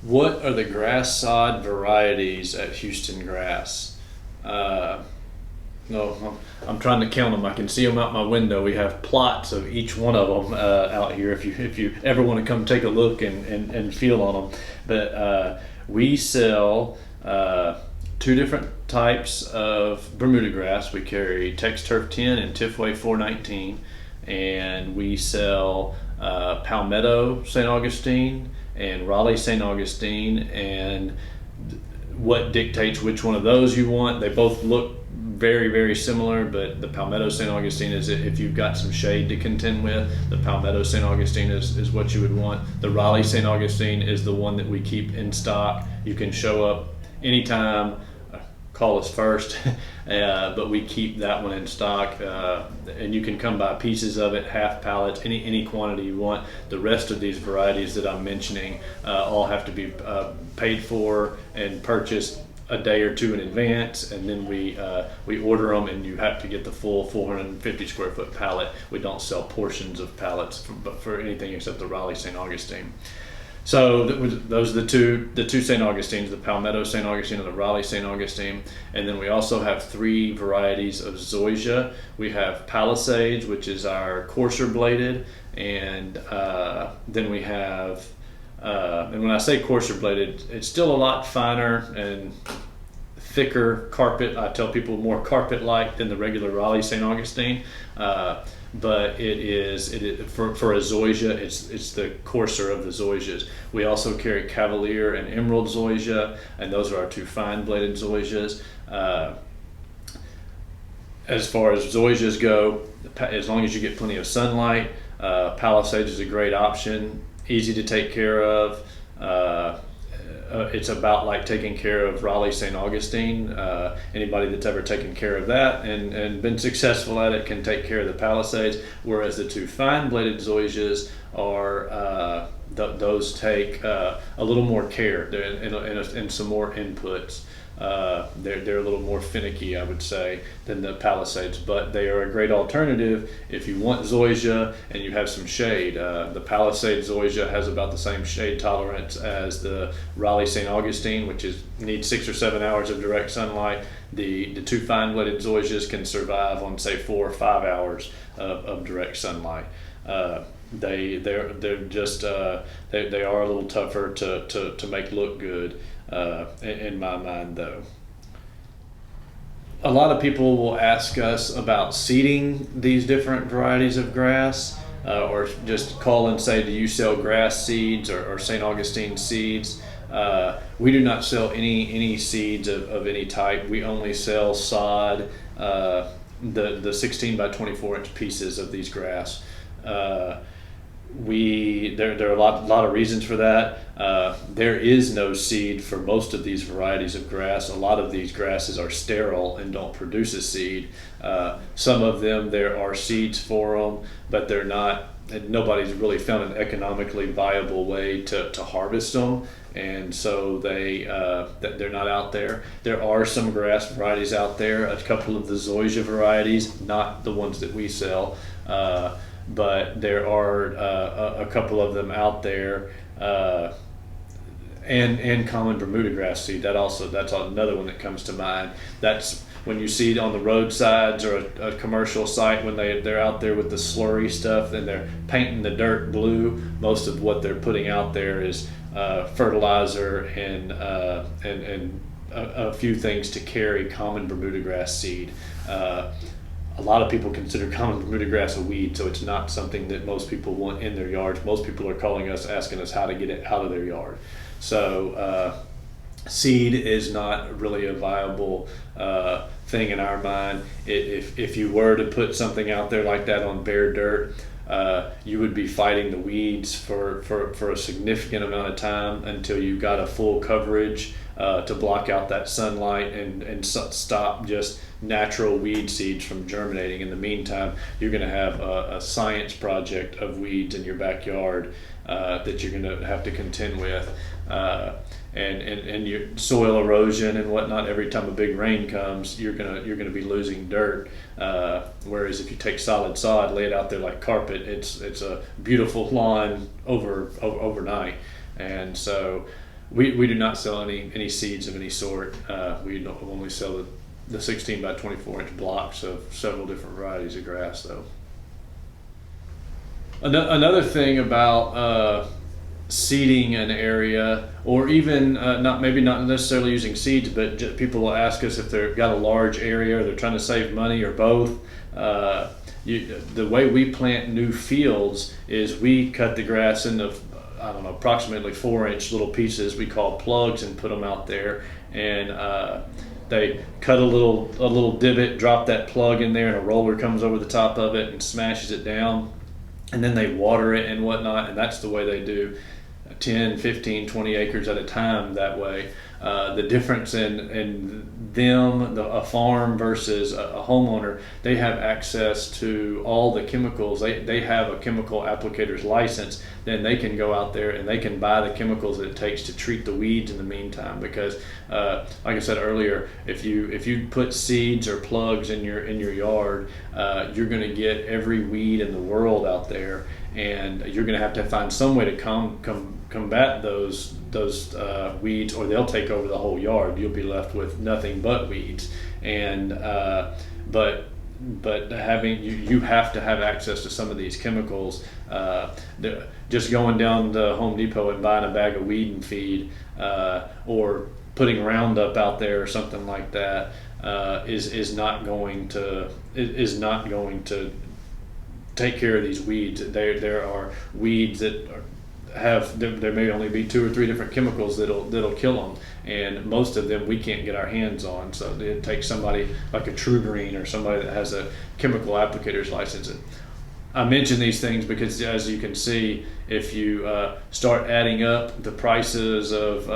What are the grass sod varieties at Houston Grass? Uh, no, I'm trying to count them. I can see them out my window. We have plots of each one of them out here. If you ever want to come take a look and feel on them, but we sell two different types of Bermuda grass. We carry Tex Turf 10 and Tifway 419, and we sell Palmetto St. Augustine and Raleigh St. Augustine. And what dictates which one of those you want? They both look very, very similar, but the Palmetto St. Augustine is if you've got some shade to contend with. The Palmetto St. Augustine is what you would want. The Raleigh St. Augustine is the one that we keep in stock. You can show up anytime, call us first, but we keep that one in stock, and you can come buy pieces of it, half pallets, any quantity you want. The rest of these varieties that I'm mentioning all have to be paid for and purchased a day or two in advance, and then we order them, and you have to get the full 450 square foot pallet. We don't sell portions of pallets for anything except the Raleigh St. Augustine. So those are the two St. Augustines, the Palmetto St. Augustine and the Raleigh St. Augustine. And then we also have three varieties of Zoysia. We have Palisades, which is our coarser bladed, and then we have, and when I say coarser bladed, it's still a lot finer and thicker carpet. I tell people more carpet-like than the regular Raleigh St. Augustine. But it is for a Zoysia, it's the coarser of the Zoysias. We also carry Cavalier and Emerald Zoysia, and those are our two fine bladed Zoysias. As far as Zoysias go, as long as you get plenty of sunlight, Palisades is a great option, easy to take care of. It's about like taking care of Raleigh St. Augustine. Anybody that's ever taken care of that and been successful at it can take care of the Palisades, whereas the two fine bladed Zoysias are those take a little more care and some more inputs. They're a little more finicky, I would say, than the Palisades, but they are a great alternative if you want Zoysia and you have some shade. The Palisade Zoysia has about the same shade tolerance as the Raleigh St. Augustine, which needs 6 or 7 hours of direct sunlight. The two fine-bladed Zoysias can survive on, say, 4 or 5 hours of direct sunlight. They're just they are a little tougher to make look good. In my mind, though, a lot of people will ask us about seeding these different varieties of grass, or just call and say, do you sell grass seeds or St. Augustine seeds? We do not sell any seeds of any type. We only sell sod, the 16 by 24 inch pieces of these grass. There are a lot of reasons for that. There is no seed for most of these varieties of grass. A lot of these grasses are sterile and don't produce a seed. Some of them, there are seeds for them, but they're not. Nobody's really found an economically viable way to harvest them, and so they're not out there. There are some grass varieties out there. A couple of the Zoysia varieties, not the ones that we sell. But there are a couple of them out there, and common Bermuda grass seed. That's another one that comes to mind. That's when you see it on the roadsides or a commercial site when they're out there with the slurry stuff and they're painting the dirt blue. Most of what they're putting out there is fertilizer and a few things to carry common Bermuda grass seed. A lot of people consider common Bermuda grass a weed, so it's not something that most people want in their yards. Most people are calling us, asking us how to get it out of their yard. So seed is not really a viable thing in our mind. If you were to put something out there like that on bare dirt, you would be fighting the weeds for a significant amount of time until you got a full coverage to block out that sunlight and stop just natural weed seeds from germinating. In the meantime, you're going to have a science project of weeds in your backyard that you're going to have to contend with, and your soil erosion and whatnot. Every time a big rain comes, you're gonna be losing dirt. Whereas if you take solid sod, lay it out there like carpet, it's a beautiful lawn overnight. And so we do not sell any seeds of any sort. We don't only sell the 16 by 24 inch blocks of several different varieties of grass though. Another thing about seeding an area, or even not necessarily using seeds, but people will ask us if they've got a large area or they're trying to save money or both. The way we plant new fields is we cut the grass into, I don't know, approximately 4-inch little pieces we call plugs, and put them out there, and they cut a little divot, drop that plug in there, and a roller comes over the top of it and smashes it down, and then they water it and whatnot, and that's the way they do 10, 15, 20 acres at a time that way. The difference in them, a farm versus a homeowner, they have access to all the chemicals. They have a chemical applicator's license. Then they can go out there and they can buy the chemicals that it takes to treat the weeds in the meantime. Because, like I said earlier, if you put seeds or plugs in your yard, you're going to get every weed in the world out there, and you're going to have to find some way to combat those weeds, or they'll take over the whole yard. You'll be left with nothing but weeds. And but having you have to have access to some of these chemicals. Just going down to Home Depot and buying a bag of weed and feed, or putting Roundup out there or something like that, is not going to take care of these weeds. There are weeds that there may only be 2 or 3 different chemicals that'll kill them, and most of them we can't get our hands on. So it takes somebody like a True Green or somebody that has a chemical applicator's license. I mention these things because, as you can see, if you start adding up the prices of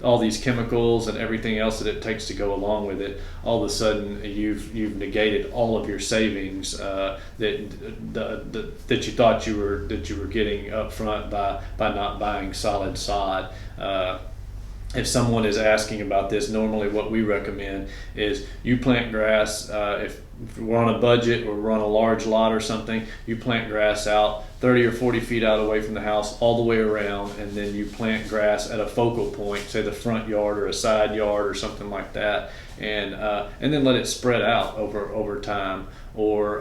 all these chemicals and everything else that it takes to go along with it, all of a sudden you've negated all of your savings that you thought you were getting up front by not buying solid sod. If someone is asking about this, normally what we recommend is you plant grass. If we're on a budget or we're on a large lot or something, you plant grass out 30 or 40 feet out away from the house all the way around, and then you plant grass at a focal point, say the front yard or a side yard or something like that, and then let it spread out over time, or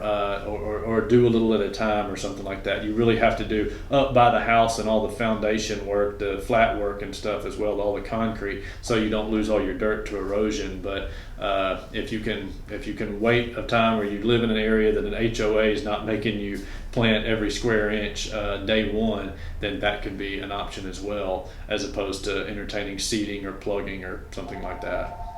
do a little at a time or something like that. You really have to do up by the house and all the foundation work, the flat work and stuff as well, all the concrete, so you don't lose all your dirt to erosion. But if you can wait a time, or you live in an area that an HOA is not making you plant every square inch day one, then that could be an option as well, as opposed to entertaining seeding or plugging or something like that.